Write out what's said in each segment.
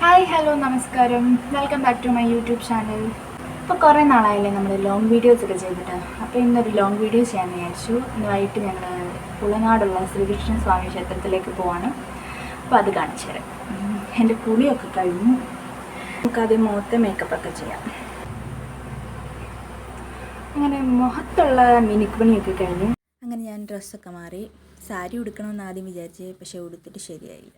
Hi hello നമസ്കാരം, welcome back to my YouTube channel. ഇപ്പോൾ കുറേ നാളായില്ലേ നമ്മൾ ലോങ് വീഡിയോസ് ഒക്കെ ചെയ്തിട്ട്. അപ്പോൾ ഇന്നൊരു ലോങ് വീഡിയോ ചെയ്യാൻ വിചാരിച്ചു. ഇന്ന് വൈകിട്ട് ഞങ്ങൾ പുളനാടുള്ള ശ്രീകൃഷ്ണ സ്വാമി ക്ഷേത്രത്തിലേക്ക് പോവാണ്. അപ്പോൾ അത് കാണിച്ചു തരാം. എൻ്റെ കുളിയൊക്കെ കഴിഞ്ഞു. നമുക്കാദ്യം മുഖത്തെ മേക്കപ്പൊക്കെ ചെയ്യാം. അങ്ങനെ മുഖത്തുള്ള മിനുക്കുപണിയൊക്കെ കഴിഞ്ഞു. അങ്ങനെ ഞാൻ ഡ്രസ്സൊക്കെ മാറി. സാരി ഉടുക്കണമെന്ന് ആദ്യം വിചാരിച്ചേ, പക്ഷേ ഉടുത്തിട്ട് ശരിയായില്ല.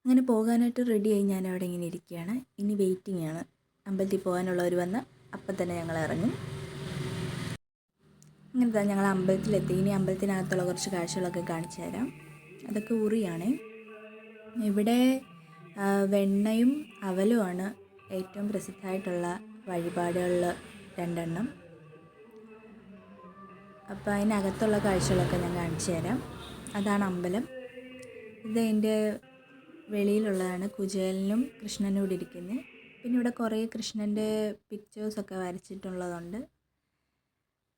അങ്ങനെ പോകാനായിട്ട് റെഡിയായി ഞാൻ അവിടെ ഇങ്ങനെ ഇരിക്കുകയാണ്. ഇനി വെയിറ്റിംഗ് ആണ്. അമ്പലത്തിൽ പോകാനുള്ളവർ വന്ന് അപ്പം തന്നെ ഞങ്ങൾ ഇറങ്ങും. ഇങ്ങനത്തെ ഞങ്ങൾ അമ്പലത്തിലെത്തി. ഇനി അമ്പലത്തിനകത്തുള്ള കുറച്ച് കാഴ്ചകളൊക്കെ കാണിച്ചു തരാം. അതൊക്കെ ഉറിയാണ്. ഇവിടെ വെണ്ണയും അവലുമാണ് ഏറ്റവും പ്രസിദ്ധമായിട്ടുള്ള വഴിപാടുകളിൽ രണ്ടെണ്ണം. അപ്പോൾ അതിനകത്തുള്ള കാഴ്ചകളൊക്കെ ഞാൻ കാണിച്ചു തരാം. അതാണ് അമ്പലം. ഇത് അതിൻ്റെ വെളിയിലുള്ളതാണ്. കുചേലനും കൃഷ്ണനും കൂടി ഇരിക്കുന്നത്. പിന്നെ ഇവിടെ കുറേ കൃഷ്ണൻ്റെ പിക്ചേഴ്സൊക്കെ വരച്ചിട്ടുള്ളതുണ്ട്.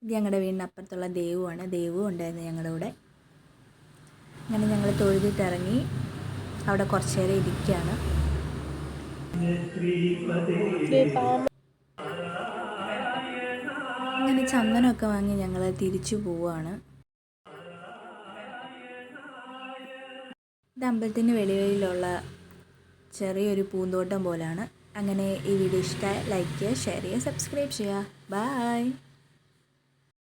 ഇത് ഞങ്ങളുടെ വീടിൻ്റെ അപ്പുറത്തുള്ള ദേവുവാണ്. ദേവും ഉണ്ടായിരുന്നു ഞങ്ങളുടെ കൂടെ. അങ്ങനെ ഞങ്ങൾ തൊഴുതിട്ടിറങ്ങി. അവിടെ കുറച്ച് നേരം ഇരിക്കുകയാണ്. അങ്ങനെ ചന്ദനമൊക്കെ വാങ്ങി ഞങ്ങൾ തിരിച്ചു പോവുകയാണ്. ഇത് അമ്പലത്തിൻ്റെ വെളിയിലുള്ള ചെറിയൊരു പൂന്തോട്ടം പോലെയാണ്. അങ്ങനെ ഈ വീഡിയോ ഇഷ്ടമായി ലൈക്ക് ചെയ്യുക, ഷെയർ ചെയ്യുക, സബ്സ്ക്രൈബ് ചെയ്യുക. ബൈ.